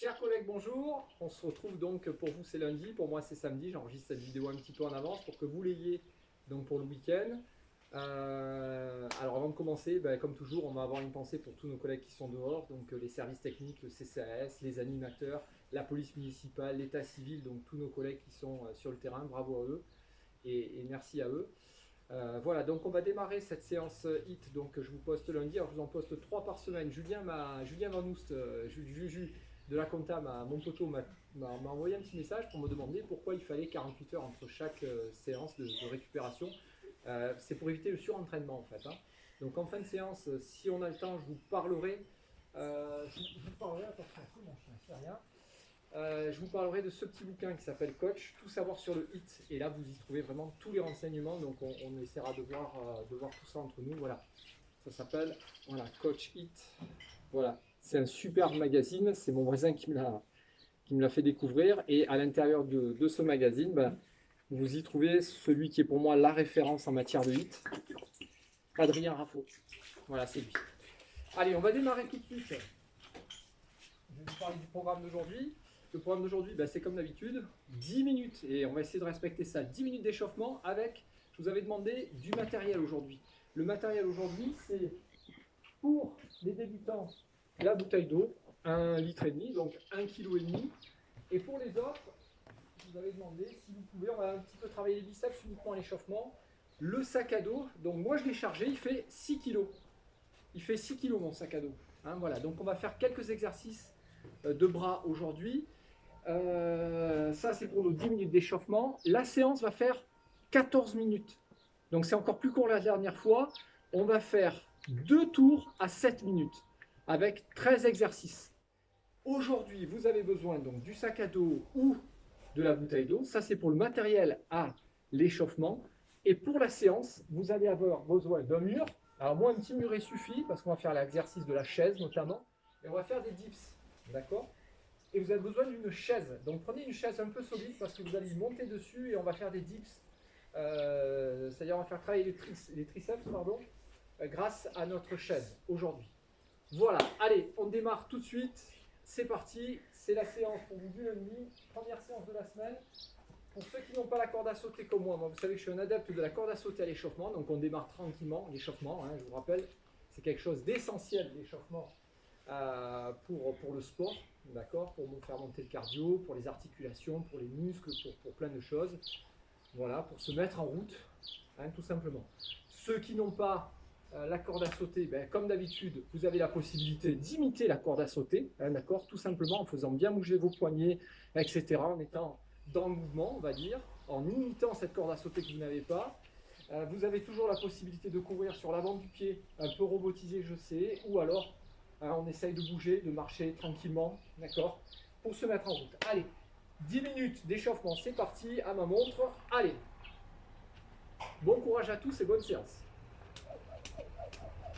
Chers collègues, bonjour. On se retrouve donc pour vous c'est lundi, pour moi c'est samedi. J'enregistre cette vidéo un petit peu en avance pour que vous l'ayez donc pour le week-end. Alors avant de commencer, comme toujours, on va avoir une pensée pour tous nos collègues qui sont dehors, donc les services techniques, le CCAS, les animateurs, la police municipale, l'état civil, donc tous nos collègues qui sont sur le terrain. Bravo à eux et merci à eux. Voilà, donc on va démarrer cette séance HIT, donc je vous poste lundi, alors je vous en poste 3 par semaine. Julien Van Oust, Juju de la compta, mon poteau, m'a envoyé un petit message pour me demander pourquoi il fallait 48 heures entre chaque séance de récupération. C'est pour éviter le surentraînement en fait, hein. Donc en fin de séance, si on a le temps, je vous parlerai, attention, mon chien, c'est rien. Je vous parlerai de ce petit bouquin qui s'appelle Coach, tout savoir sur le HIT. Et là, vous y trouvez vraiment tous les renseignements. Donc, on essaiera de voir tout ça entre nous. Voilà, ça s'appelle voilà, Coach HIT. Voilà, c'est un superbe magazine. C'est mon voisin qui me l'a fait découvrir. Et à l'intérieur de ce magazine, vous y trouvez celui qui est pour moi la référence en matière de HIT, Adrien Raffo. Voilà, c'est lui. Allez, on va démarrer tout de suite. Je vais vous parler du programme d'aujourd'hui. Le programme d'aujourd'hui, c'est comme d'habitude, 10 minutes, et on va essayer de respecter ça, 10 minutes d'échauffement avec, je vous avais demandé, du matériel aujourd'hui. Le matériel aujourd'hui, c'est pour les débutants, la bouteille d'eau, 1,5 litre, donc 1,5 kg. Et pour les autres, je vous avais demandé, si vous pouvez, on va un petit peu travailler les biceps uniquement à l'échauffement. Le sac à dos, donc moi je l'ai chargé, il fait 6 kg. Il fait 6 kg mon sac à dos. Hein, voilà, donc on va faire quelques exercices de bras aujourd'hui. Ça c'est pour nos 10 minutes d'échauffement. La séance va faire 14 minutes. Donc c'est encore plus court la dernière fois. On va faire 2 tours à 7 minutes avec 13 exercices. Aujourd'hui, vous avez besoin donc du sac à dos ou de la bouteille d'eau. Ça c'est pour le matériel à l'échauffement. Et pour la séance, vous allez avoir besoin d'un mur. Alors moi, un petit muret suffit parce qu'on va faire l'exercice de la chaise notamment. Et on va faire des dips. D'accord ? Et vous avez besoin d'une chaise. Donc prenez une chaise un peu solide parce que vous allez monter dessus et on va faire des dips. C'est-à-dire on va faire travailler les triceps grâce à notre chaise aujourd'hui. Voilà, allez, on démarre tout de suite. C'est parti, c'est la séance pour vous du lundi, première séance de la semaine. Pour ceux qui n'ont pas la corde à sauter comme moi, vous savez que je suis un adepte de la corde à sauter à l'échauffement, donc on démarre tranquillement, l'échauffement, je vous rappelle, c'est quelque chose d'essentiel, l'échauffement, pour le sport, d'accord, pour faire monter le cardio, pour les articulations, pour les muscles, pour plein de choses, voilà, pour se mettre en route, tout simplement. Ceux qui n'ont pas la corde à sauter, comme d'habitude, vous avez la possibilité d'imiter la corde à sauter, d'accord, tout simplement en faisant bien bouger vos poignets, etc., en étant dans le mouvement, on va dire, en imitant cette corde à sauter que vous n'avez pas. Vous avez toujours la possibilité de courir sur l'avant du pied, un peu robotisé, je sais, ou alors on essaye de bouger, de marcher tranquillement, d'accord, pour se mettre en route. Allez, 10 minutes d'échauffement, c'est parti, à ma montre, allez. Bon courage à tous et bonne séance.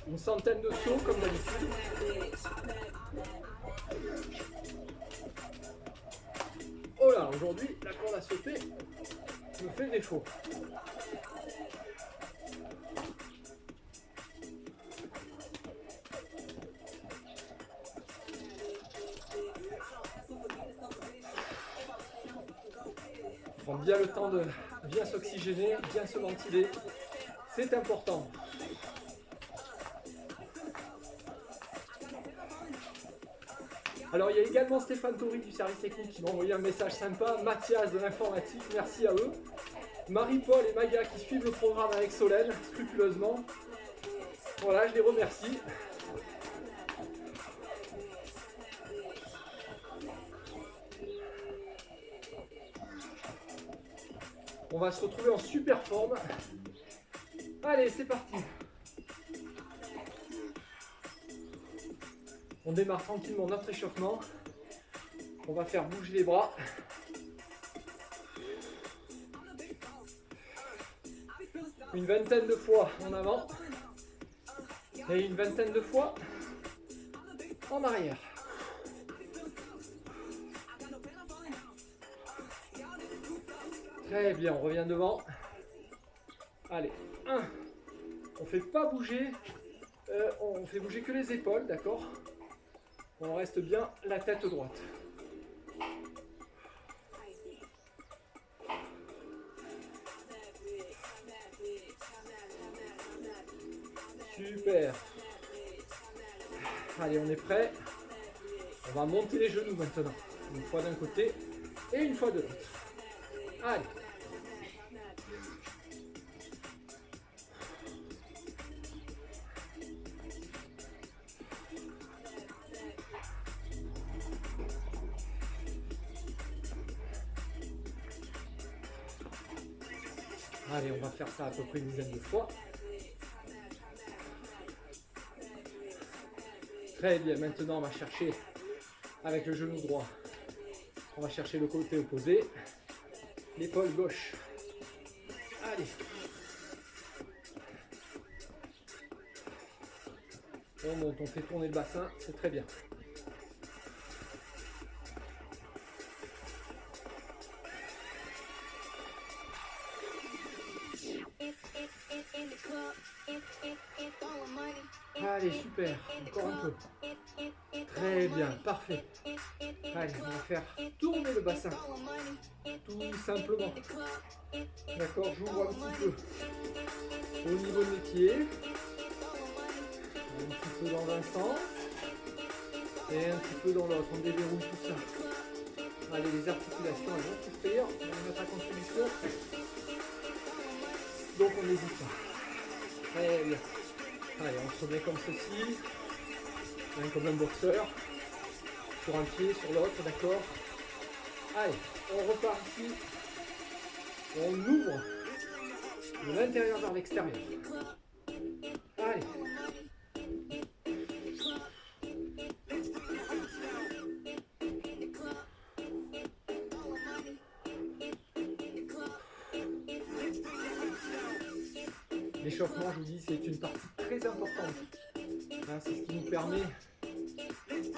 Une centaine de sauts comme d'habitude. Oh là, aujourd'hui, la corde à sauter me fait défaut. Prends bien le temps de bien s'oxygéner, bien se ventiler. C'est important. Alors il y a également Stéphane Tori du service technique qui m'a envoyé un message sympa, Mathias de l'informatique, merci à eux. Marie-Paul et Maya qui suivent le programme avec Solène scrupuleusement. Voilà, je les remercie. On va se retrouver en super forme. Allez, c'est parti. On démarre tranquillement notre échauffement. On va faire bouger les bras. Une vingtaine de fois en avant. Et une vingtaine de fois en arrière. Très bien, on revient devant. Allez, 1. On ne fait pas bouger, on fait bouger que les épaules, d'accord? On reste bien la tête droite. Super. Allez, on est prêt. On va monter les genoux maintenant. Une fois d'un côté et une fois de l'autre. Allez. Allez, on va faire ça à peu près une dizaine de fois. Très bien, maintenant on va chercher avec le genou droit. On va chercher le côté opposé, l'épaule gauche. Allez. On monte, on fait tourner le bassin, c'est très bien. Allez, super, encore un peu. Très bien, parfait. Allez, on va faire tourner le bassin. Tout simplement. D'accord, j'ouvre un petit peu au niveau de mes pieds. Un petit peu dans un sens. Et un petit peu dans l'autre. On déverrouille tout ça. Allez, les articulations, elles vont souffrir. On va mettre à contribution. Donc on n'hésite pas. Très bien. Allez, on se remet comme ceci. Comme un boxeur. Sur un pied, sur l'autre, d'accord. Allez, on repart ici. On ouvre de l'intérieur vers l'extérieur. Allez. L'échauffement, je vous dis, c'est une partie très importante. Hein, c'est ce qui nous permet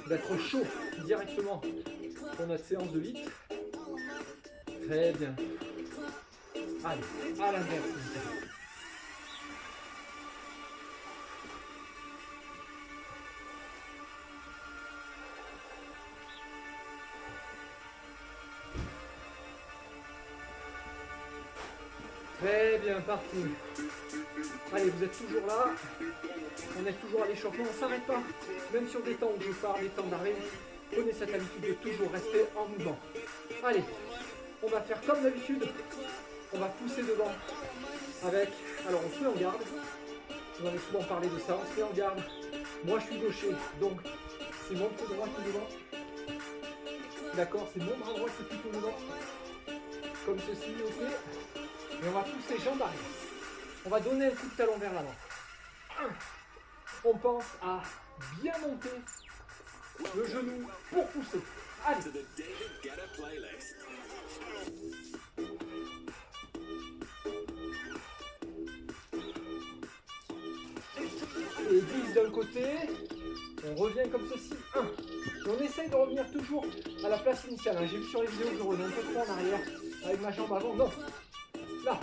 d'être chaud directement pour notre séance de HIIT. Très bien. Allez, à l'inverse. Très bien, parti. Allez, vous êtes toujours là. On est toujours à l'échauffement, on ne s'arrête pas. Même sur des temps où je parle, des temps d'arrêt, prenez cette habitude de toujours rester en mouvement. Allez, on va faire comme d'habitude. On va pousser devant avec... Alors, on se met en garde. Vous en avez souvent parlé de ça. On se met en garde. Moi, je suis gaucher, donc c'est mon pied droit qui est devant. D'accord, c'est mon bras droit qui est plutôt devant. Comme ceci, ok. Et on va pousser jambes arrière. On va donner un coup de talon vers l'avant. On pense à bien monter le genou pour pousser. Allez. Et 10 d'un côté. On revient comme ceci. 1. Et on essaye de revenir toujours à la place initiale. J'ai vu sur les vidéos que je reviens un peu trop en arrière avec ma jambe avant. Non. Là.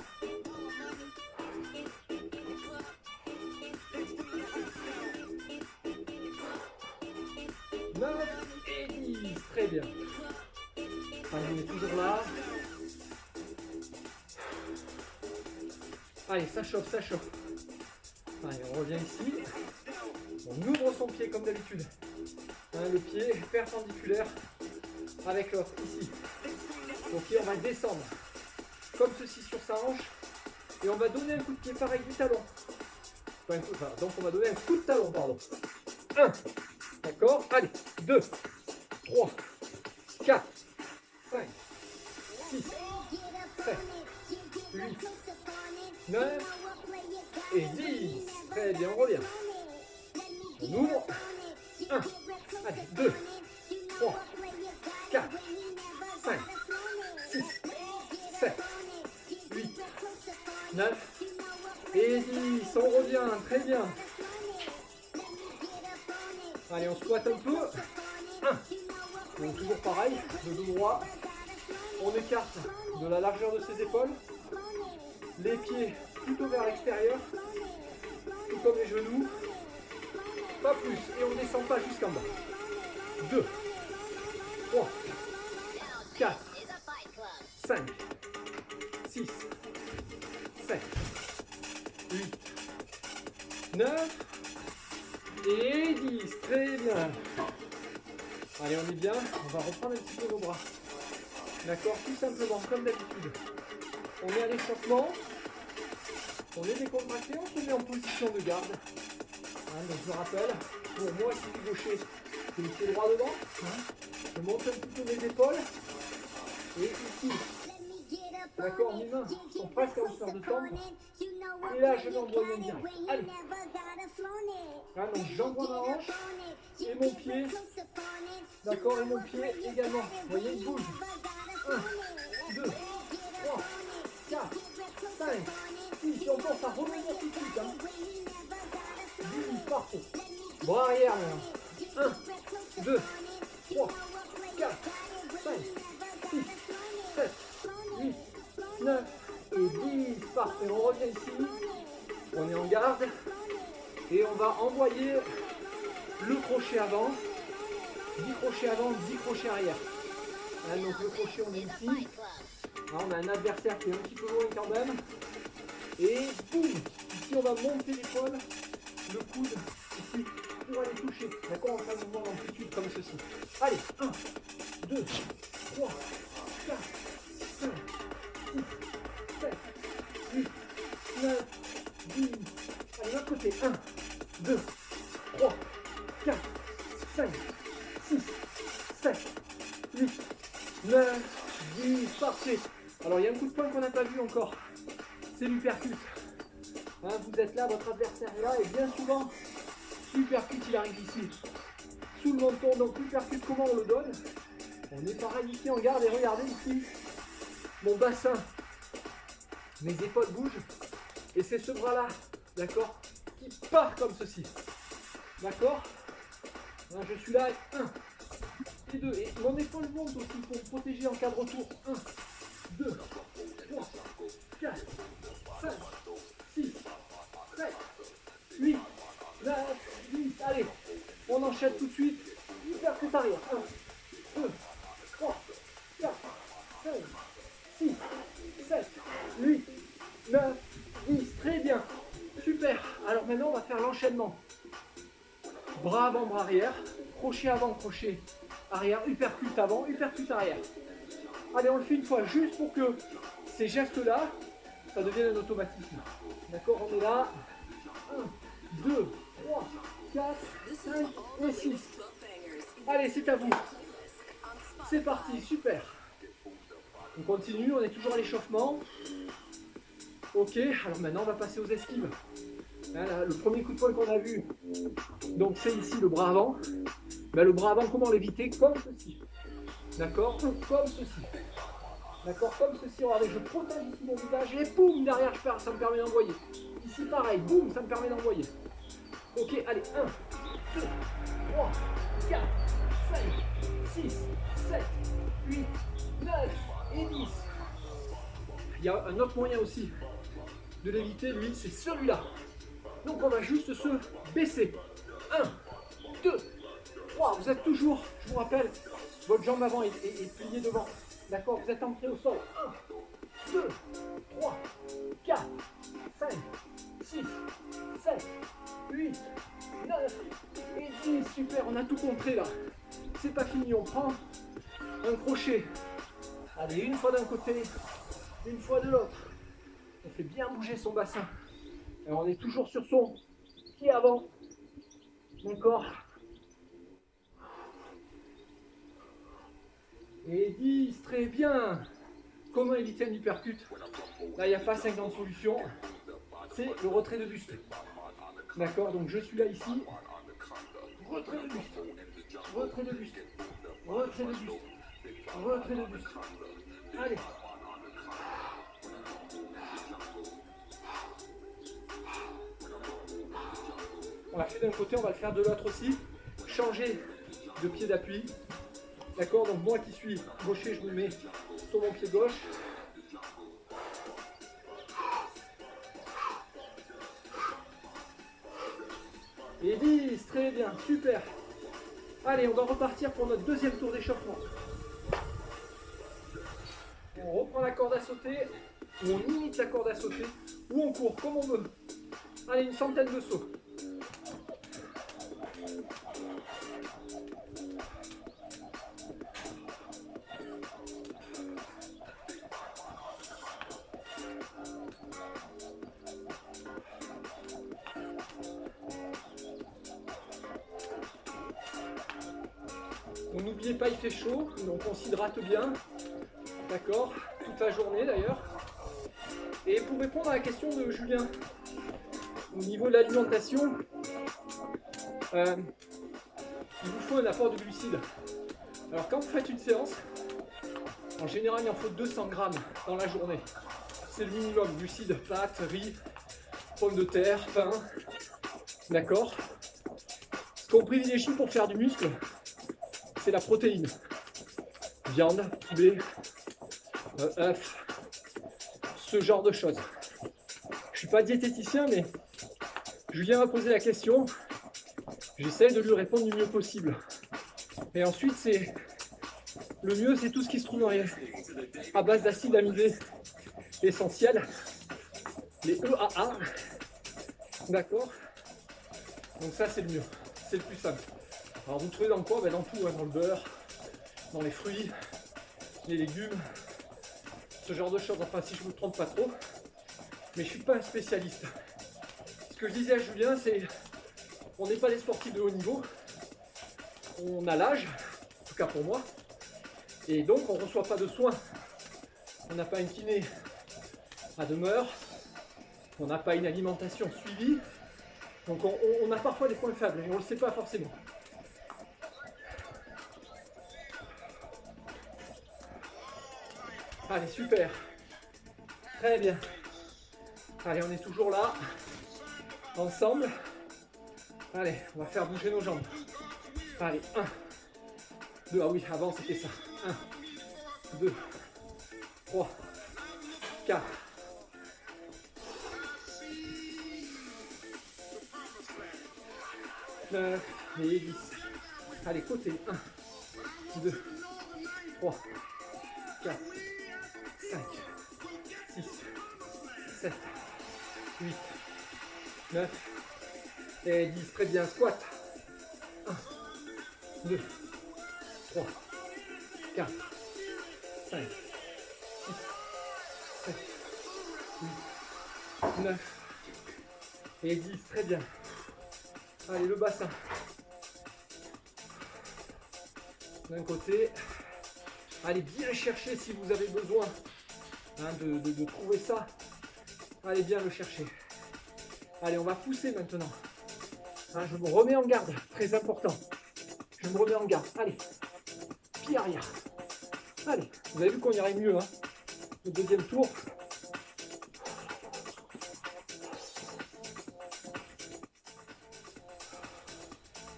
Et 10. Très bien. Allez, on est toujours là. Allez, ça chauffe, ça chauffe. Allez, on revient ici. On ouvre son pied comme d'habitude. Hein, le pied perpendiculaire avec l'autre, ici. Ok, on va descendre comme ceci sur sa hanche. Et on va donner un coup de pied pareil du talon. Enfin, donc on va donner un coup de talon, pardon. 1. D'accord. Allez, 2, 3, 4, 5, 6, 7, 8, 9 et 10. Très bien, on revient. On ouvre. 1. Allez, 2, 3, 4, 5, 6, 7, 8, 9 et 10. On revient, très bien. Allez, on squatte un peu. 1. Donc toujours pareil, le dos droit. On écarte de la largeur de ses épaules. Les pieds plutôt vers l'extérieur. Tout comme les genoux. Pas plus. Et on ne descend pas jusqu'en bas. 2, 3, 5, 6, 7, 8, 9 et 10. Très bien. Allez, on est bien. On va reprendre un petit peu nos bras. D'accord, tout simplement, comme d'habitude. On est à l'échauffement. On est décontracté, on se met en position de garde. Hein, donc je rappelle, pour moi, si je suis gaucher, j'ai le pied droit devant. Hein, je monte un petit peu mes épaules. Et ici, d'accord, mes mains sont presque à hauteur de tempe. Et là, je vais envoyer un direct. Allez. Hein, donc j'envoie ma hanche et mon pied. D'accord, et mon pied également. Vous voyez, il bouge. 1, 2, 3, 4, 5, 6. On pense à revenir tout de suite. Hein. 10, parfait. Bras arrière maintenant. 1, 2, 3, 4, 5, 6, 7, 8, 9 et 10. Parfait. On revient ici. On est en garde. Et on va envoyer le crochet avant. 10 crochets avant, 10 crochets arrière. Hein, donc le crochet, on est ici. Là, on a un adversaire qui est un petit peu loin quand même. Et boum! Ici, on va monter l'épaule, le coude, ici, pour aller toucher. D'accord? On fait un mouvement d'amplitude comme ceci. Allez, 1, 2, 3, 4, 5, 6, 7, 8, 9, 10. Allez, l'autre côté. 1, 2, 3, 4, 5, 6, 7, 8, 9, 10. Parfait. Alors, il y a un coup de poing qu'on n'a pas vu encore. C'est l'uppercut. Hein, vous êtes là, votre adversaire est là, et bien souvent, l'uppercut, il arrive ici. Sous le menton. Donc, l'uppercut, comment on le donne? On est pareil ici en garde, et regardez ici, mon bassin, mes épaules bougent, et c'est ce bras-là, d'accord, qui part comme ceci. D'accord? Hein, je suis là, 1 et 2, et mon épaule monte aussi pour protéger en cas de retour. 1, 2, 3, 4, 5, 6, 7, 8, 9, 10. Allez, on enchaîne tout de suite. Uppercut arrière. 1, 2, 3, 4, 5, 6, 7, 8, 9, 10. Très bien. Super. Alors maintenant, on va faire l'enchaînement. Bras avant, bras arrière. Crochet avant, crochet arrière. Uppercut avant, uppercut arrière. Allez, on le fait une fois, juste pour que ces gestes-là, ça devienne un automatisme. D'accord, on est là. 1, 2, 3, 4, 5 et 6. Allez, c'est à vous. C'est parti, super. On continue, on est toujours à l'échauffement. Ok, alors maintenant on va passer aux esquives. Là, le premier coup de poing qu'on a vu, donc c'est ici le bras avant. Ben, le bras avant, comment l'éviter? Comme ceci. D'accord? Comme ceci. D'accord? Comme ceci, regardez, je protège ici mon visage et boum, derrière je pars, ça me permet d'envoyer. Ici pareil, boum, ça me permet d'envoyer. Ok, allez, 1, 2, 3, 4, 5, 6, 7, 8, 9 et 10. Il y a un autre moyen aussi de l'éviter, lui, c'est celui-là. Donc on va juste se baisser. 1, 2, 3. Vous êtes toujours, je vous rappelle, votre jambe avant est pliée devant. D'accord, vous êtes ancré au sol. 1, 2, 3, 4, 5, 6, 7, 8, 9 et 10. Super, on a tout compris là. C'est pas fini, on prend un crochet. Allez, une fois d'un côté, une fois de l'autre. On fait bien bouger son bassin. Alors on est toujours sur son pied avant. D'accord. Et 10, très bien. Comment éviter un uppercut? Là, il n'y a pas 50 solutions. C'est le retrait de buste. D'accord, donc je suis là ici. Retrait de buste. Retrait de buste. Retrait de buste. Retrait de buste. Allez. On l'a fait d'un côté, on va le faire de l'autre aussi. Changer de pied d'appui. D'accord, donc moi qui suis gaucher, je me mets sur mon pied gauche. Et 10, très bien, super. Allez, on va repartir pour notre deuxième tour d'échauffement. On reprend la corde à sauter, ou on imite la corde à sauter, ou on court, comme on veut. Allez, une centaine de sauts. Donc n'oubliez pas, il fait chaud, donc on s'hydrate bien, d'accord, toute la journée d'ailleurs. Et pour répondre à la question de Julien, au niveau de l'alimentation, il vous faut un apport de glucides. Alors quand vous faites une séance, en général il en faut 200 grammes dans la journée. C'est le minimum, glucides, pâtes, riz, pommes de terre, pain, d'accord. Ce qu'on privilégie pour faire du muscle, c'est la protéine. Viande, poulet, œufs, ce genre de choses. Je ne suis pas diététicien, mais Julien m'a posé la question. J'essaie de lui répondre du mieux possible. Et ensuite, le mieux, c'est tout ce qui se trouve à base d'acides amidés essentiels, les EAA. D'accord? Donc ça, c'est le mieux. C'est le plus simple. Alors, vous trouvez dans quoi? Dans tout, hein, dans le beurre, dans les fruits, les légumes, ce genre de choses. Enfin, si je ne me trompe pas trop. Mais je ne suis pas un spécialiste. Ce que je disais à Julien, c'est on n'est pas des sportifs de haut niveau. On a l'âge, en tout cas pour moi. Et donc, on ne reçoit pas de soins. On n'a pas une kiné à demeure. On n'a pas une alimentation suivie. Donc, on a parfois des points faibles et on ne le sait pas forcément. Allez, super. Très bien. Allez, on est toujours là. Ensemble. Allez, on va faire bouger nos jambes. Allez, 1, 2, ah oui, avant c'était ça. 1, 2, 3, 4. Et 10. Allez, côté. 1, 2, 3, 4, 5, 6, 7, 8, 9 et 10. Très bien, squat. 1, 2, 3, 4, 5, 6, 7, 8, 9 et 10. Très bien. Allez, le bassin. D'un côté. Allez bien chercher si vous avez besoin de trouver ça. Allez bien le chercher. Allez, on va pousser maintenant. Je me remets en garde, très important. Je me remets en garde. Allez, pied arrière. Allez, vous avez vu qu'on irait mieux. Le deuxième tour.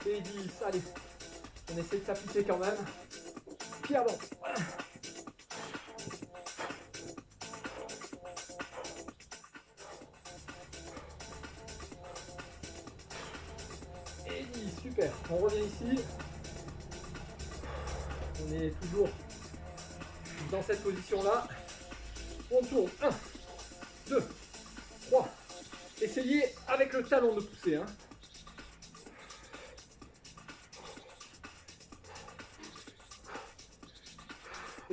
Et 10, allez. On essaie de s'appliquer quand même. Pied avant. Et 10, super. On revient ici. On est toujours dans cette position-là. On tourne. 1, 2, 3. Essayez avec le talon de pousser.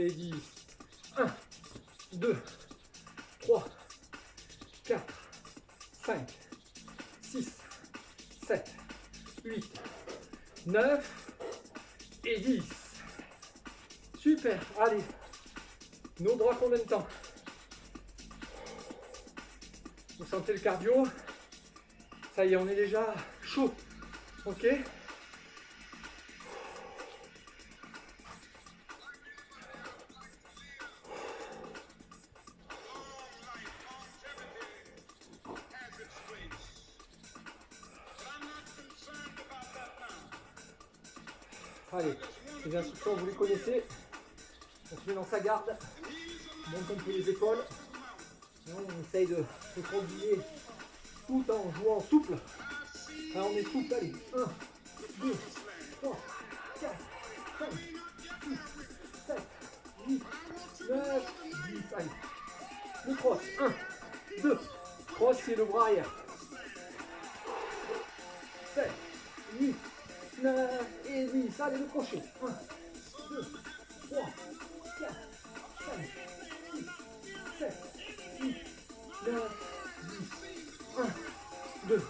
Et 10. 1, 2, 3, 4, 5, 6, 7, 8, 9 et 10. Super, allez. Nos bras combien de temps? Vous sentez le cardio? Ça y est, on est déjà chaud. Ok? Allez, les instructions, vous les connaissez. On se met dans sa garde. On monte un peu les épaules. On essaye de se combiner tout en jouant souple. Alors on est souple, allez. 1, 2, 3, 4, 5, 6, 7, 8, 9, Je crosse. 1, 2. Crosse et le bras arrière. 7, 8, 9 et 10. Allez, le crochet. 1, 2, 3, 4, 5, 6, 7, 8, 9, 10. 1, 2.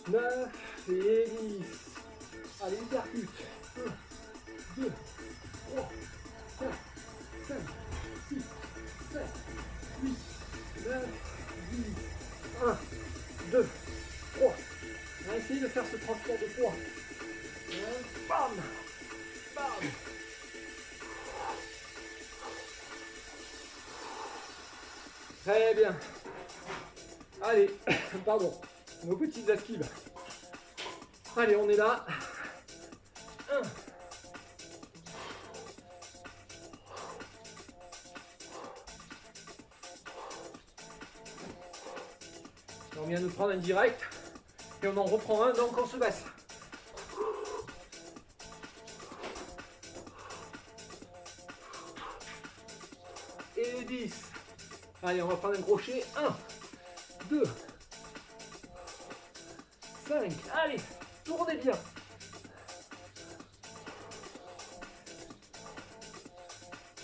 9 et 10. Allez, hypercute. 1, 2, 3, 4, 5, 6, 7, 8, 9, 10. 1, 2, 3. On va essayer de faire ce transport de poids. Bam, bam. Très bien. Allez, pardon. Nos petites esquives. Allez, on est là. 1. On vient de prendre un direct et on en reprend un, donc on se baisse. Et 10. Allez, on va prendre un crochet. 1, 2, 5. Allez, tournez bien.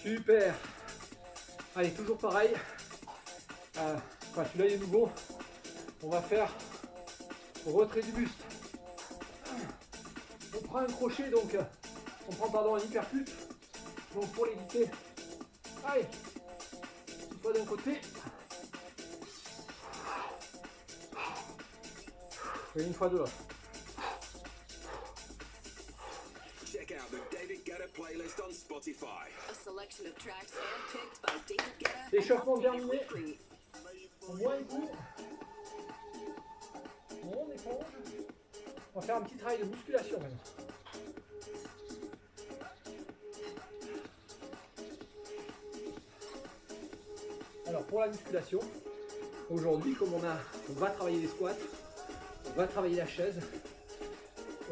Super. Allez, toujours pareil. Celui-là il est nouveau. On va faire retrait du buste. On prend un crochet, donc on prend un hypercute. Donc pour l'éviter, allez, une fois d'un côté. Et une fois de l'autre. Check out the David Guetta playlist on Spotify. A selection of tracks handpicked by David Guetta and Échauffement updated terminé. weekly. On voit un coup. On éponge. On va faire un petit travail de musculation maintenant. Alors pour la musculation, aujourd'hui comme on va travailler les squats, on va travailler la chaise,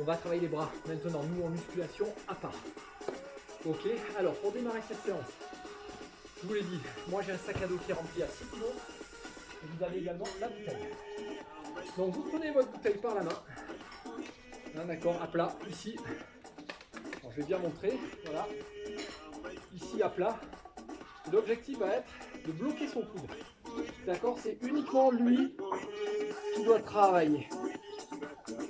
on va travailler les bras. Maintenant nous en musculation à part. Ok, alors pour démarrer cette séance, je vous l'ai dit, moi j'ai un sac à dos qui est rempli à 6 kg. Et vous avez également la bouteille. Donc vous prenez votre bouteille par la main. Hein, d'accord, à plat, ici. Alors, je vais bien montrer, voilà. Ici à plat. L'objectif va être de bloquer son coude. D'accord, c'est uniquement lui qui doit travailler.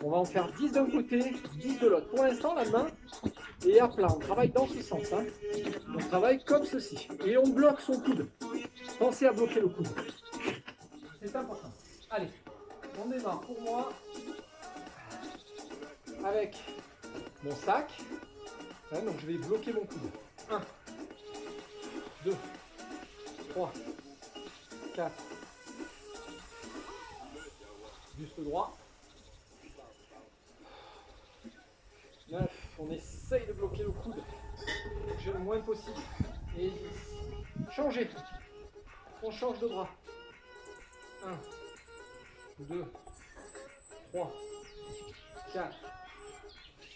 On va en faire 10 d'un côté, 10 de l'autre. Pour l'instant, la main est à plat. On travaille dans ce sens. Hein. On travaille comme ceci. Et on bloque son coude. Pensez à bloquer le coude. C'est important. Allez, on démarre pour moi avec mon sac. Ouais, donc je vais bloquer mon coude. 1, 2, 3, 4. Buste droit. 9. On essaye de bloquer le coude. J'ai le moins possible. Et 10. Changez. On change de bras. 1, 2, 3, 4,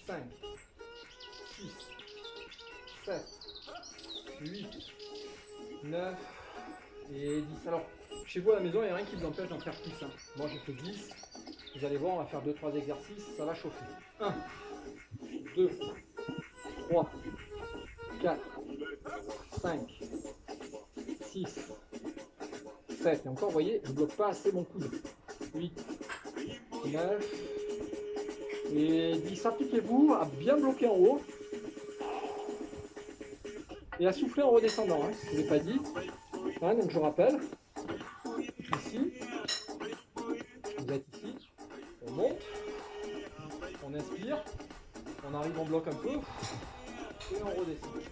5, 6, 7, 8, 9 et 10. Alors, chez vous à la maison, il n'y a rien qui vous empêche d'en faire plus. Hein. Moi, j'ai fait 10. Vous allez voir, on va faire 2-3 exercices. Ça va chauffer. 1, 2, 3, 4, 5, 6, 7. Et encore, vous voyez, je ne bloque pas assez mon coude. 8, 9 et 10. Appliquez-vous à bien bloquer en haut et à souffler en redescendant. Hein, je ne l'ai pas dit. Hein, donc je rappelle. Ici. Vous êtes ici. On monte. On inspire. On arrive en bloc un peu. Et on redescend.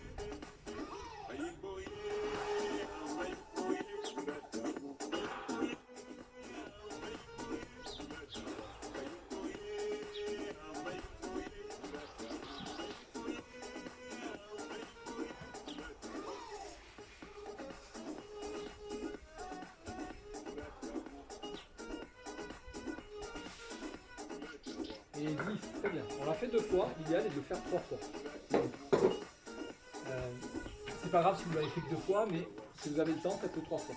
Et 10, très bien. On l'a fait 2 fois, l'idéal est de le faire 3 fois. C'est pas grave si vous l'avez fait que 2 fois, mais si vous avez le temps, faites-le 3 fois.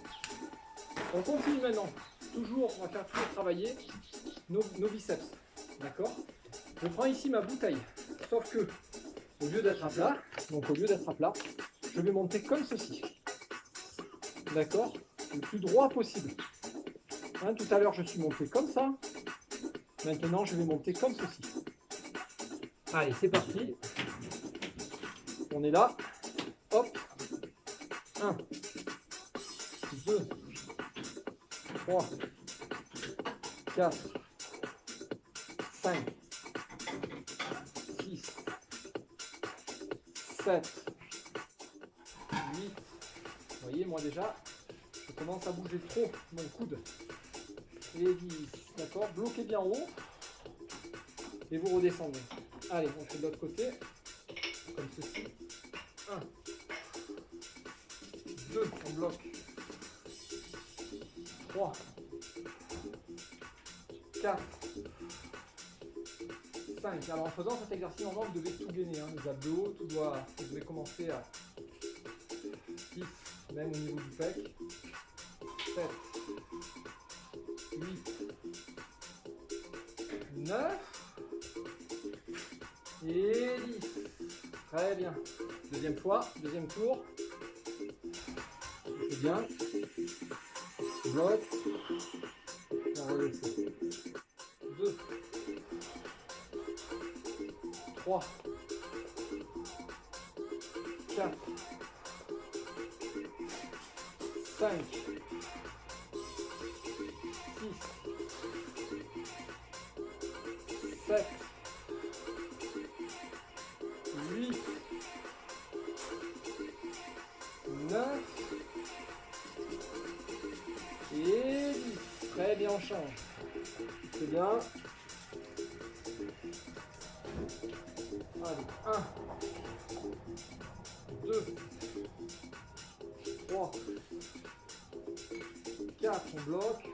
On continue maintenant. Toujours, on va faire toujours travailler nos biceps. D'accord? Je prends ici ma bouteille. Sauf que, au lieu d'être à plat, je vais monter comme ceci. D'accord? Le plus droit possible. Hein, tout à l'heure, je suis monté comme ça. Maintenant, je vais monter comme ceci. Allez, c'est parti. On est là. Hop. 1, 2, 3, 4, 5, 6, 7, 8. Vous voyez, moi déjà, je commence à bouger trop mon coude. Et 10. D'accord? Bloquez bien haut. Et vous redescendez. Allez, on fait de l'autre côté. Comme ceci. 1, 2, on bloque. 3, 4, 5. Alors en faisant cet exercice, normalement, vous devez tout gainer. Hein, les abdos, vous devez commencer à 6, même au niveau du pec. 7, 8, 9 et 10. Très bien. Deuxième fois, deuxième tour. C'est bien. Bloc. On redescend. 2, 3, 4, 5, 6, 7, 8, 9 et 10. Très bien, on change. C'est bien. Allez, 1, 2, 3, 4, on bloque.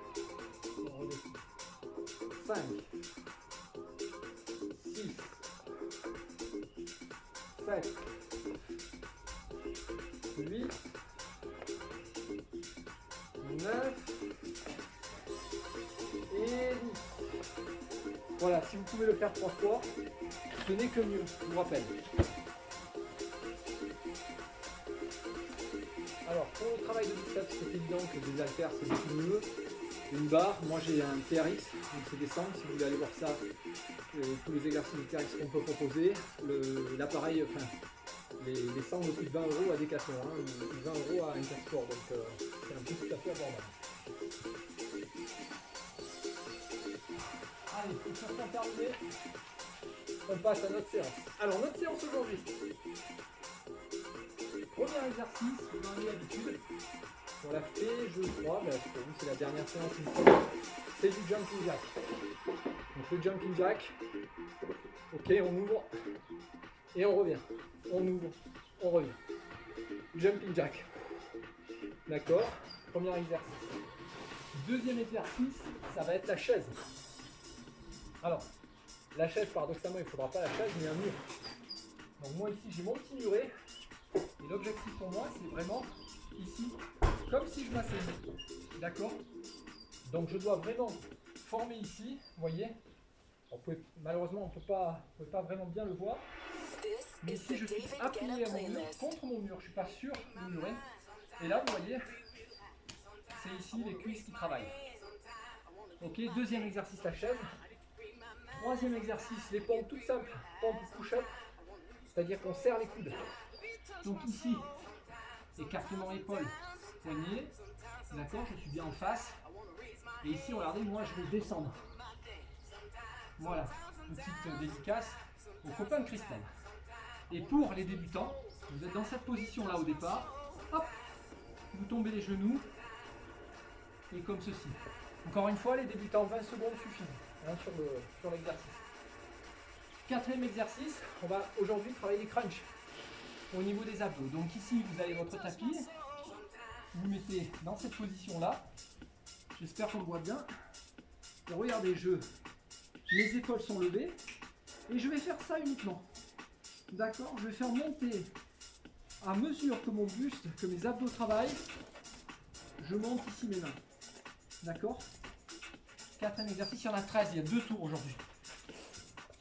On redescend. 5, 6, 7, 8, 9 et 10. Voilà, si vous pouvez le faire 3 fois, ce n'est que mieux, je vous rappelle. Alors, pour le travail de biceps, c'est évident que des haltères, c'est beaucoup mieux. Une barre, moi j'ai un TRX, donc c'est des sangles, si vous voulez aller voir ça, tous les exercices de TRX qu'on peut proposer. L'appareil, enfin, les sangles coûtent 20 € à Decathlon, hein, ou 20 € à Intersport, donc c'est un peu tout à fait abordable. Allez, pour faire terminer, on passe à notre séance. Alors, notre séance aujourd'hui. Premier exercice, vous en avez l'habitude. On l'a fait, je crois, mais pour vous c'est la dernière séance, c'est du jumping jack. Donc le jumping jack, ok, on ouvre et on revient. On ouvre, on revient. Jumping jack. D'accord, premier exercice. Deuxième exercice, ça va être la chaise. Alors, la chaise, paradoxalement, il ne faudra pas la chaise, mais un mur. Donc moi ici, j'ai mon petit muret. Et l'objectif pour moi, c'est vraiment ici, comme si je m'asseyais. D'accord? Donc je dois vraiment former ici, vous voyez? Malheureusement, on ne peut pas vraiment bien le voir. Mais ici, je suis appuyé à mon mur, contre mon mur. Je ne suis pas sur le muret. Et là, vous voyez, c'est ici les cuisses qui travaillent. Ok, deuxième exercice, la chaise. Troisième exercice, les pompes toutes simples, pompes push-up, c'est-à-dire qu'on serre les coudes. Donc ici, écartement épaule, poignet, d'accord, je suis bien en face. Et ici, regardez, moi je vais descendre. Voilà, petite dédicace aux copains de Christelle. Et pour les débutants, vous êtes dans cette position-là au départ, hop, vous tombez les genoux, et comme ceci. Encore une fois, les débutants, 20 secondes suffisent. Sur l'exercice. Quatrième exercice, on va aujourd'hui travailler les crunchs au niveau des abdos. Donc ici, vous avez votre tapis, vous mettez dans cette position-là. J'espère qu'on le voit bien. Et regardez, mes épaules sont levées et je vais faire ça uniquement. D'accord? Je vais faire monter à mesure que mon buste, que mes abdos travaillent, je monte ici mes mains. D'accord? Quatrième exercice, il y en a 13, il y a 2 tours aujourd'hui.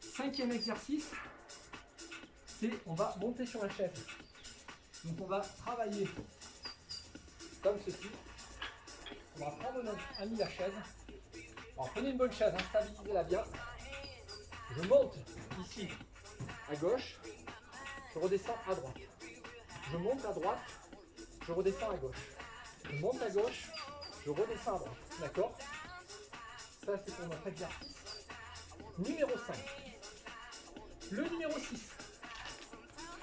Cinquième exercice, c'est on va monter sur la chaise. Donc on va travailler comme ceci. On va prendre notre ami la chaise. Alors prenez une bonne chaise, hein, stabilisez-la bien. Je monte ici à gauche, je redescends à droite. Je monte à droite, je redescends à gauche. Je monte à gauche, je redescends à droite. D'accord? Ça c'est pour notre exercice numéro 5. Le numéro 6.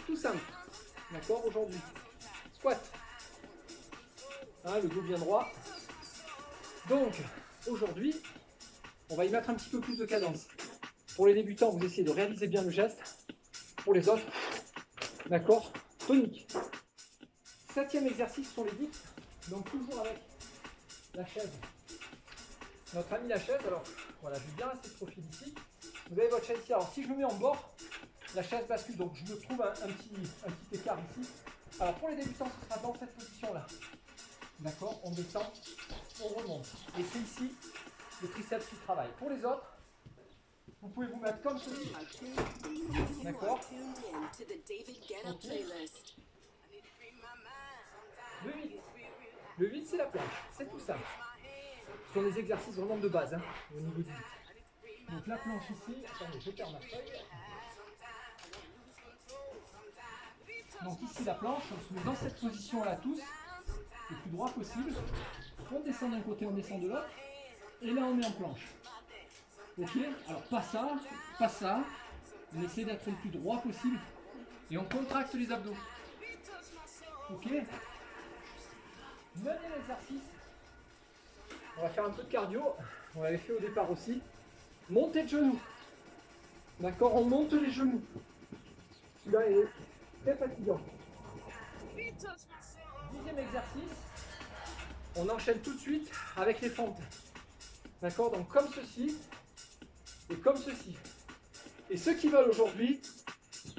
Tout simple. D'accord, aujourd'hui. Squat. Hein, le dos bien droit. Donc, aujourd'hui, on va y mettre un petit peu plus de cadence. Pour les débutants, vous essayez de réaliser bien le geste. Pour les autres, d'accord, tonique. 7e exercice sont les dips. Donc, toujours avec la chaise. Notre ami la chaise, alors, voilà, je vais bien rester de profil ici. Vous avez votre chaise ici. Alors, si je me mets en bord, la chaise bascule. Donc, je me trouve un petit écart ici. Alors, pour les débutants, ce sera dans cette position-là. D'accord, on descend, on remonte. Et c'est ici le triceps qui travaille. Pour les autres, vous pouvez vous mettre comme ceci. D'accord. Okay. Le 8. Le 8, c'est la planche. C'est tout simple. Ce sont des exercices vraiment de base hein, au niveau du 8. Donc la planche ici. Attendez, je perds ma feuille. Donc ici la planche, on se met dans cette position-là tous. Le plus droit possible. On descend d'un côté, on descend de l'autre. Et là, on est en planche. Ok? Alors, pas ça. On essaie d'être le plus droit possible. Et on contracte les abdos. Ok? Neuvième exercice. On va faire un peu de cardio. On l'avait fait au départ aussi. Montée de genoux. D'accord? On monte les genoux. Celui-là est très fatigant. 10e exercice, on enchaîne tout de suite avec les fentes. D'accord? Donc comme ceci et comme ceci. Et ceux qui veulent aujourd'hui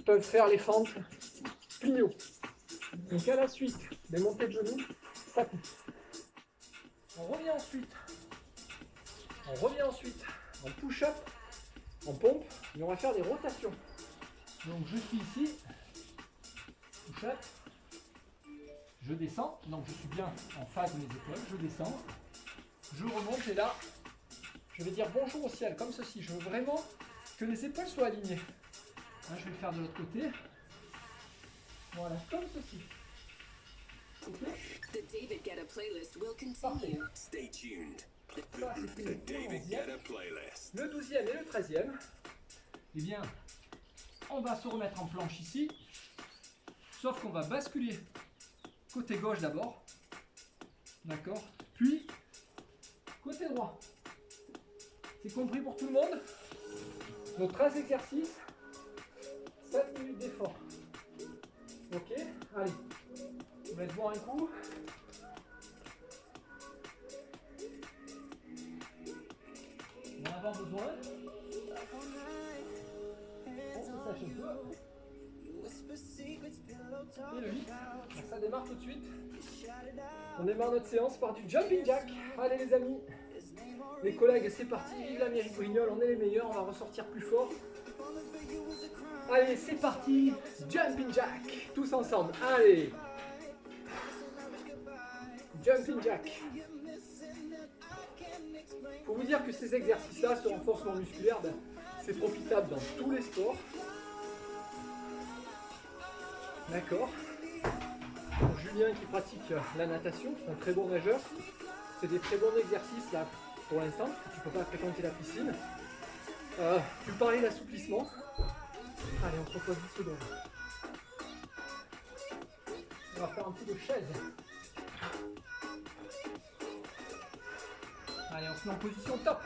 peuvent faire les fentes plie-haut. Donc à la suite des montées de genoux, ça coupe. On revient ensuite en push-up, en pompe, et on va faire des rotations. Donc je suis ici, push-up. Je descends, donc je suis bien en face de mes épaules, je descends, je remonte et là, je vais dire bonjour au ciel, comme ceci. Je veux vraiment que les épaules soient alignées. Hein, je vais le faire de l'autre côté. Voilà, comme ceci. Okay. Parfait. Stay tuned. Ça, c'était The David Guetta playlist. le 12e et le 13e. Eh bien, on va se remettre en planche ici, sauf qu'on va basculer côté gauche d'abord, d'accord, puis côté droit. C'est compris pour tout le monde? Donc 13 exercices, 7 minutes d'effort. Ok, allez, on va boire un coup. On va avoir besoin. On se sèche un peu. Et le 8, ça démarre tout de suite. On démarre notre séance par du jumping jack. Allez les amis, les collègues, c'est parti. Vive l'Amérique Brignole, on est les meilleurs, on va ressortir plus fort. Allez, c'est parti. Jumping jack, tous ensemble. Allez. Jumping jack. Faut vous dire que ces exercices-là, ce renforcement musculaire, ben, c'est profitable dans tous les sports. D'accord. Julien qui pratique la natation, qui est un très bon nageur. C'est des très bons exercices là pour l'instant, parce que tu ne peux pas fréquenter la piscine. Tu parlais d'assouplissement. Allez, on se repose 10 secondes. On va faire un petit de chaise. Allez, on se met en position top.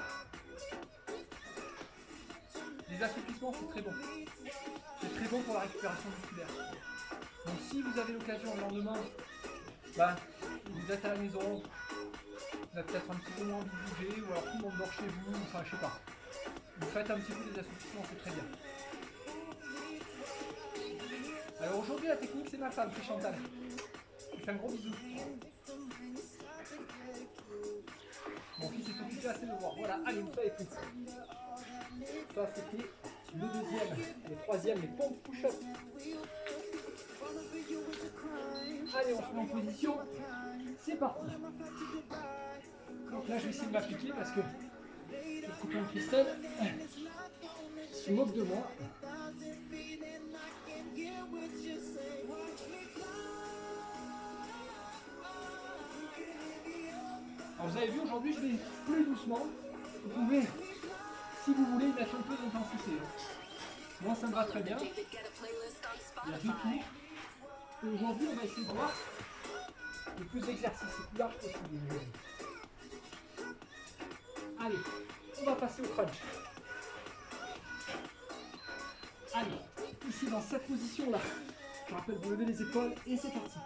Les assouplissements, c'est très bon. C'est très bon pour la récupération musculaire. Donc si vous avez l'occasion le lendemain, bah, vous êtes à la maison, vous avez peut-être un petit peu moins envie de bouger, ou alors tout le monde dort chez vous, enfin je sais pas. Vous faites un petit peu des assouplissements, c'est très bien. Alors aujourd'hui montrer la technique, c'est ma femme, c'est Chantal. Je fais un gros bisou. Mon fils est occupé à ses devoirs. Voilà, allez, vous savez tout. Ça, c'était le deuxième. Le troisième, les pompes push-up. Allez, on se met en position. C'est parti. Donc là, je vais essayer de m'appliquer parce que le copain de Christelle se moque de moi. Alors vous avez vu, aujourd'hui je vais plus doucement. Vous pouvez, si vous voulez, mettre un peu d'intensité. Moi ça me va très bien. David Guetta playlist on Il y a deux Spotify. tours. Et aujourd'hui on va essayer de voir le plus d'exercices, le plus large possible. Allez, on va passer au crunch. Allez, ici dans cette position là. Je rappelle, vous levez les épaules et c'est parti.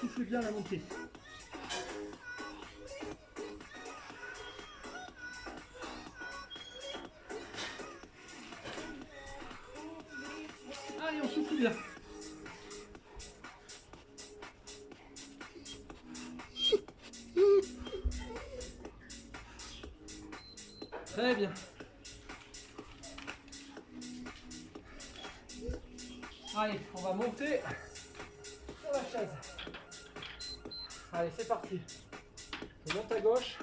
Soufflez bien la montée. Allez, on souffle bien. Très bien. Allez, on va monter sur la chaise. Allez, c'est parti. Je monte à gauche,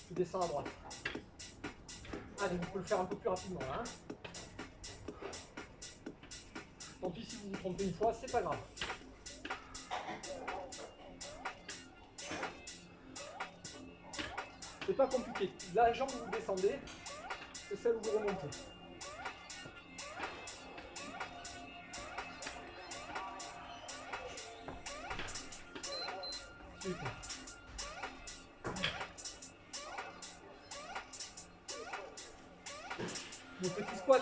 je descends à droite. Allez, vous pouvez le faire un peu plus rapidement là. Hein. Tant pis si vous vous trompez une fois, c'est pas grave. C'est pas compliqué. La jambe où vous descendez, c'est celle où vous remontez. Super. Le petit squat.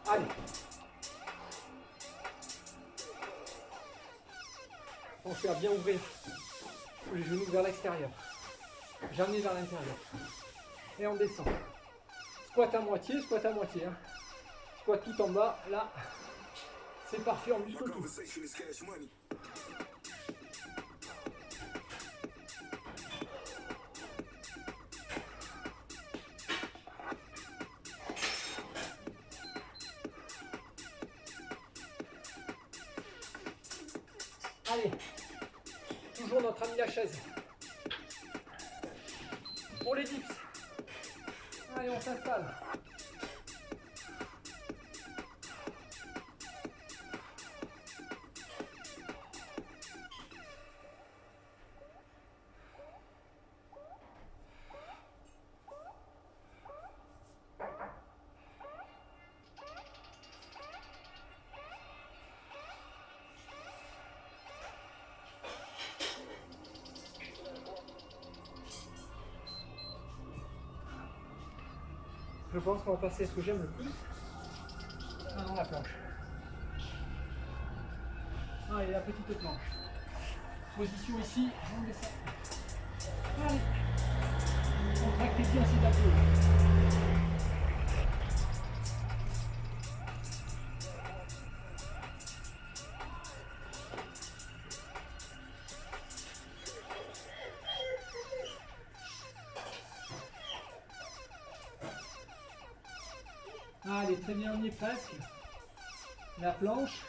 Allez. Pensez à bien ouvrir les genoux vers l'extérieur. Jamais vers l'intérieur. Et on descend. Squat à moitié, squat à moitié. Hein. Squat tout en bas, là. C'est parfait, on muscle tout. Conversation is cash money. Allez, toujours notre ami la chaise. Pour les dips. Allez, on s'installe. Je pense qu'on va passer à ce que j'aime le plus. Ah non, la planche. Ah, et la petite planche. Position ici, je vous laisse ça. Allez. Contractez bien ces abdos. Allez, très bien, on y est presque. La planche.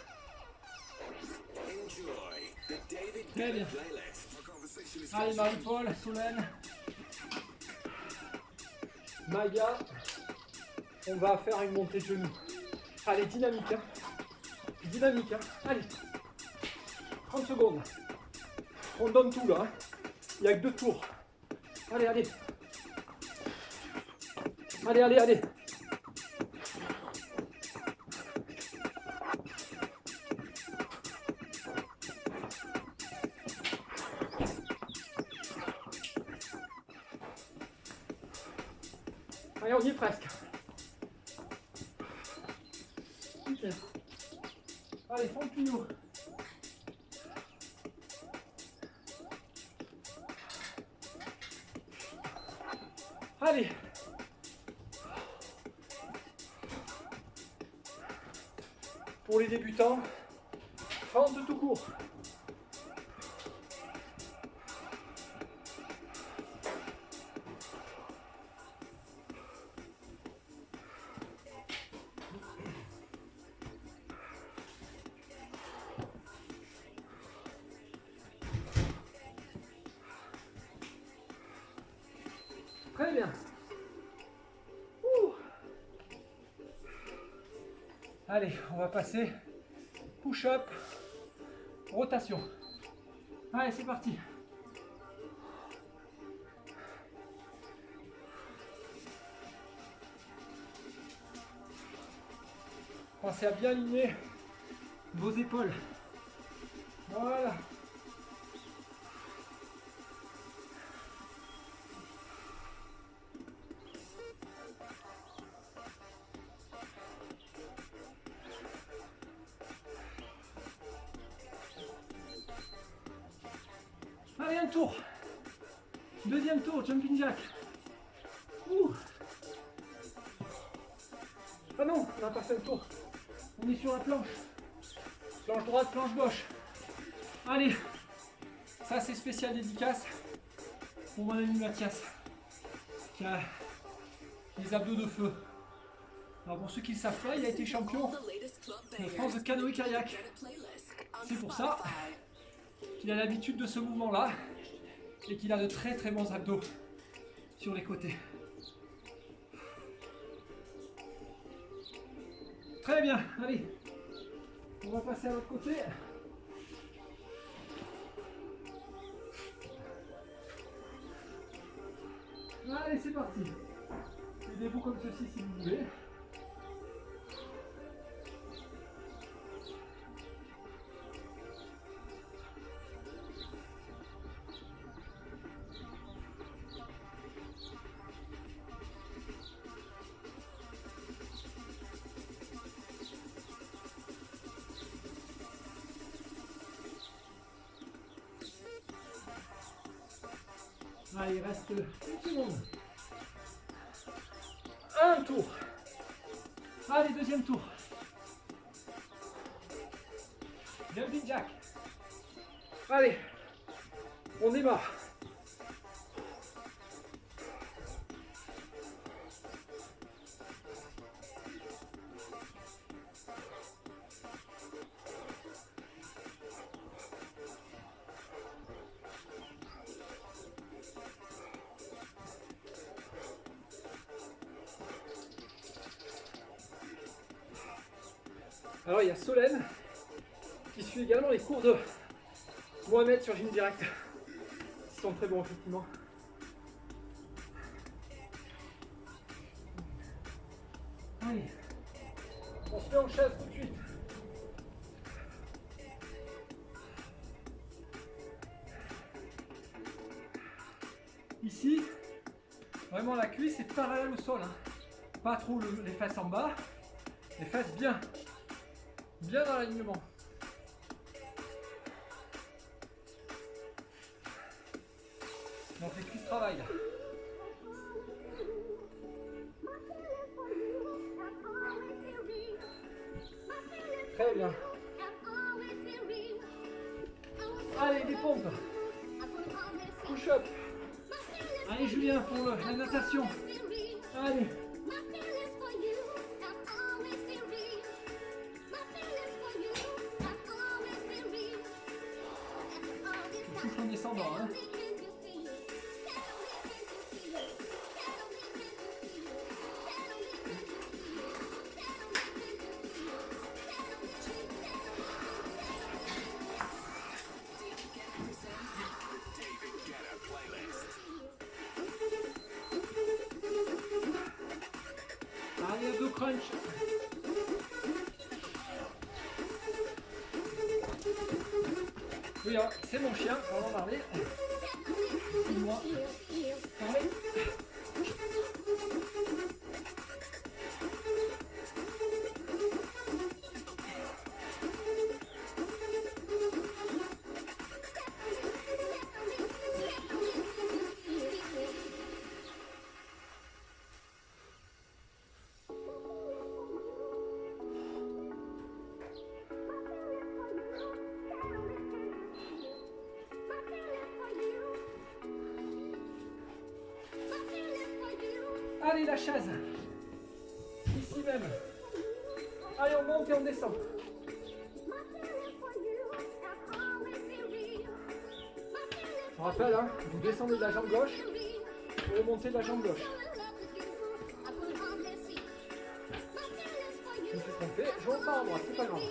Enjoy the David Très bien. Guetta playlist. My conversation is Allez, cash money. Marie-Paul, Solène. Maya. On va faire une montée de genoux. Allez, dynamique. Hein. Dynamique. Hein. Allez. 30 secondes. On donne tout là. Hein. Il n'y a que 2 tours. Allez, allez. Allez, allez, allez. Allez, on y est presque. Super. Allez, fond plus haut. Allez. Pour les débutants, 30 tout court. Très bien. Ouh. Allez, on va passer push-up, rotation. Allez, c'est parti. Pensez à bien aligner vos épaules. Voilà. Allez, un tour. Deuxième tour, jumping jack. Ouh. Ah non, on a passé le tour. On est sur la planche. Planche droite, planche gauche. Allez. Ça, c'est spécial dédicace pour mon ami Mathias, qui a les abdos de feu. Alors pour ceux qui ne le savent pas, il a été champion de France de canoë-kayak. C'est pour ça qu'il a l'habitude de ce mouvement-là et qu'il a de très très bons abdos sur les côtés. Très bien, allez, on va passer à l'autre côté. Allez, c'est parti. Aidez-vous comme ceci si vous voulez. Allez, il reste une seconde. Un tour. Allez, deuxième tour. Jumping jack. Allez, on démarre. Alors il y a Solène qui suit également les cours de Mohamed sur Gym Direct. Ils sont très bons effectivement. Allez, on se met en chaise tout de suite. Ici, vraiment la cuisse est parallèle au sol. Hein. Pas trop les fesses en bas, les fesses bien dans l'alignement. Donc les cuisses travaillent là. Très bien. Allez, des pompes. Push-up. Allez Julien pour la natation. Allez. Souffle en descendant. Hein. Allez, abdos crunch. Oui, alors, c'est mon chien, on va en parler. Dis-moi. Parlez. Allez, la chaise. Ici même. Allez, on monte et on descend. Je rappelle, hein, vous descendez de la jambe gauche et vous montez de la jambe gauche. Je me suis trompé, je monte pas en droite, c'est pas grave.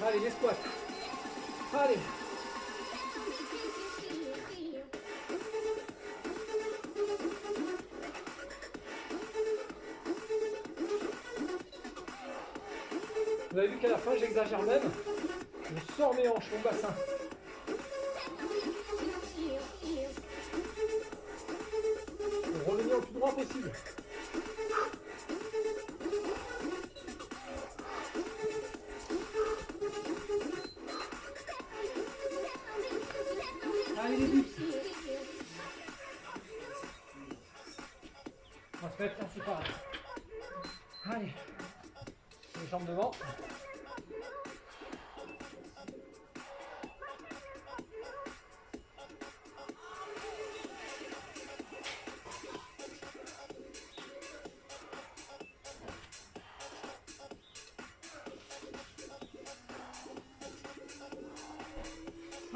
Allez, les squats. Allez. Vous avez vu qu'à la fin, j'exagère même. Je sors mes hanches, mon bassin. Pour revenir au plus droit possible. Allez les dips. On va se mettre ainsi pareil. Allez. Les jambes devant.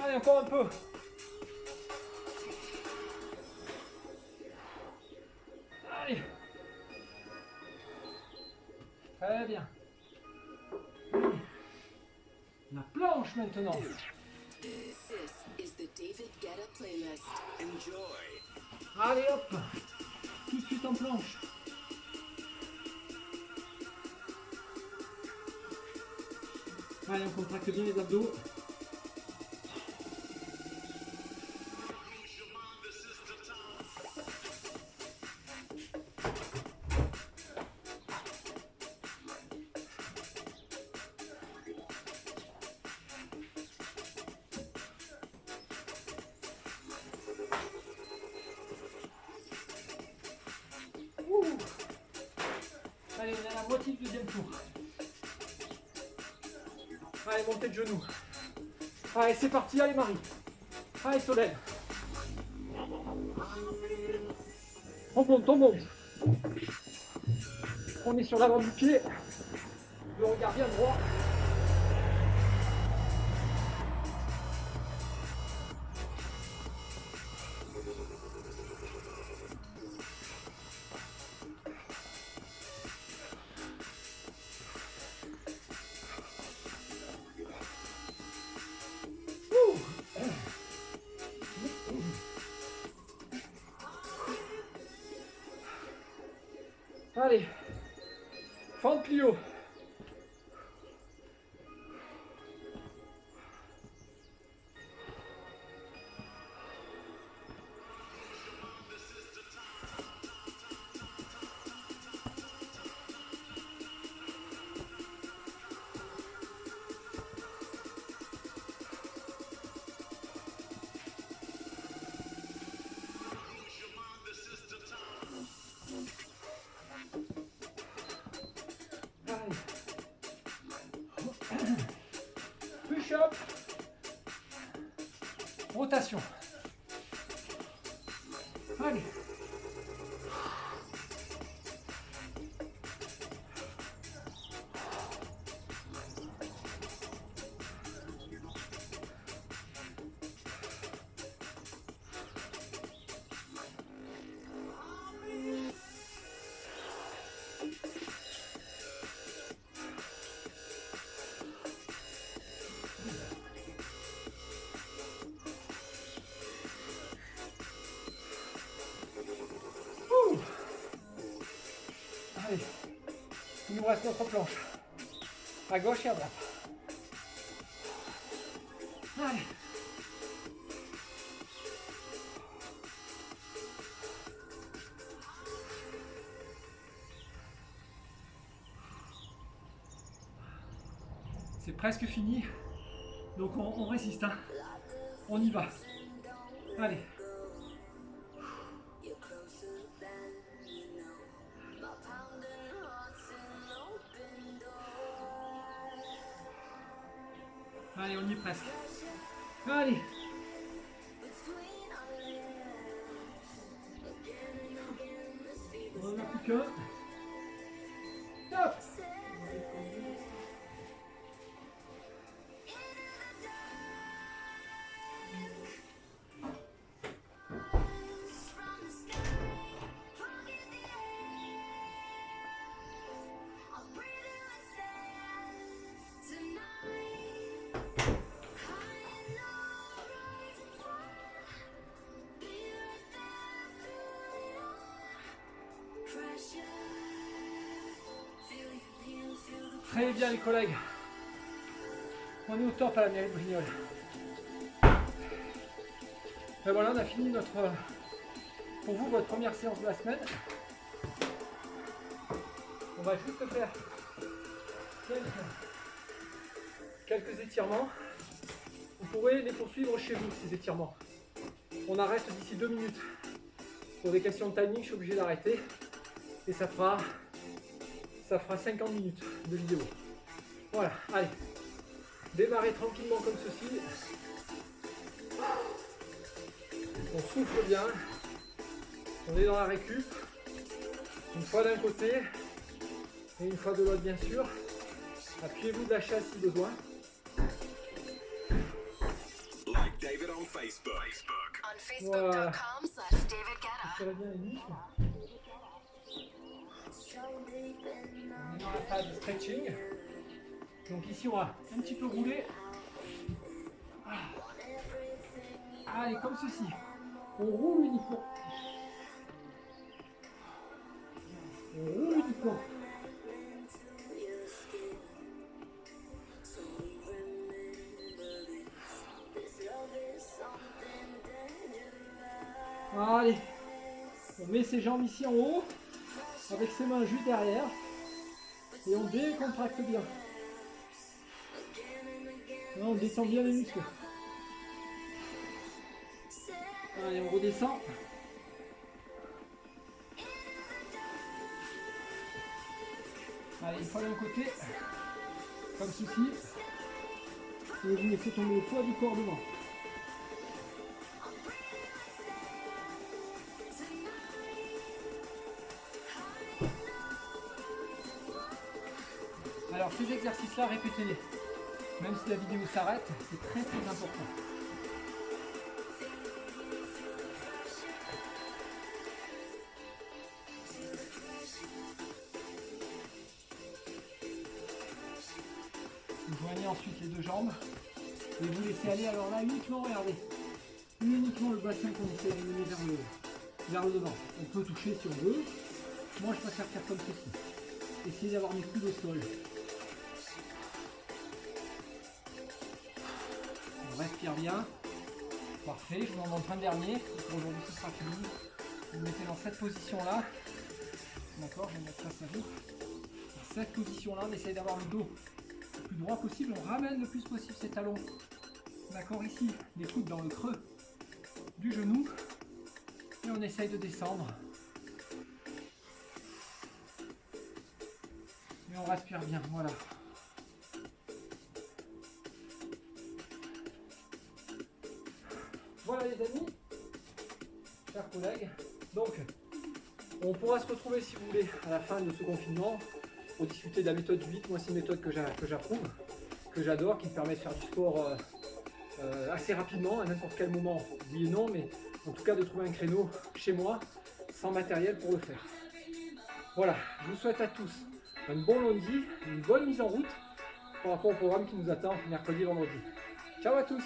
Allez, encore un peu. Allez. Très bien. La planche maintenant. This is the David Guetta playlist. Enjoy. Allez hop. Tout de suite en planche. Allez, on contracte bien les abdos. Allez, on est à la moitié du deuxième tour. Allez, montée de genoux. Allez, c'est parti. Allez, Marie. Allez, Solène. On monte, on monte. On est sur l'avant du pied. Le regard bien droit. Allez, fente plio. Push-up. Rotation. Allez. Allez, il nous reste notre planche. À gauche et à droite. Allez. C'est presque fini. Donc on résiste, hein. On y va. Allez. Allez, on y est presque. Allez. On en a plus qu'un. Top. Très bien les collègues. On est au top à la mairie de Brignoles. Et voilà, on a fini notre, pour vous, votre première séance de la semaine. On va juste faire quelques étirements. Vous pourrez les poursuivre chez vous, ces étirements. On arrête d'ici 2 minutes. Pour des questions de timing, je suis obligé d'arrêter. Et ça fera 50 minutes de vidéo. Voilà, allez. Démarrez tranquillement comme ceci. On souffle bien. On est dans la récup. Une fois d'un côté et une fois de l'autre, bien sûr. Appuyez-vous de la chaise si besoin. Like David on Facebook. On Voilà. facebook.com/DavidGuetta. Ça va bien les muscles. On est dans la phase de stretching. Donc ici on va un petit peu rouler. Allez, comme ceci. On roule uniquement. On roule uniquement. Allez. On met ses jambes ici en haut. Avec ses mains juste derrière. Et on décontracte bien. Là, on descend bien les muscles. Allez, on redescend. Allez, une fois d'un côté, comme ceci. Et vous laissez tomber le poids du corps devant. Alors ces exercices-là, répétez-les. Même si la vidéo s'arrête, c'est très très important. Vous joignez ensuite les deux jambes et vous laissez aller, alors là uniquement, regardez, uniquement le bassin qu'on essaie de mener vers le devant. On peut toucher si on veut. Moi je préfère faire comme ceci. Essayez d'avoir mes coudes au sol. On respire bien. Parfait, je vous en montre un dernier. Pour aujourd'hui ce sera fini. Vous mettez dans cette position-là. D'accord, je vais mettre ça à vous. Dans cette position-là, on essaye d'avoir le dos le plus droit possible. On ramène le plus possible ses talons. D'accord, ici, les coudes dans le creux du genou. Et on essaye de descendre. Et on respire bien, voilà. Voilà les amis, chers collègues, donc on pourra se retrouver si vous voulez à la fin de ce confinement pour discuter de la méthode du 8. Moi c'est une méthode que j'approuve, que j'adore, qui me permet de faire du sport assez rapidement, à n'importe quel moment, oui et non, mais en tout cas de trouver un créneau chez moi, sans matériel pour le faire. Voilà, je vous souhaite à tous un bon lundi, une bonne mise en route par rapport au programme qui nous attend mercredi et vendredi. Ciao à tous!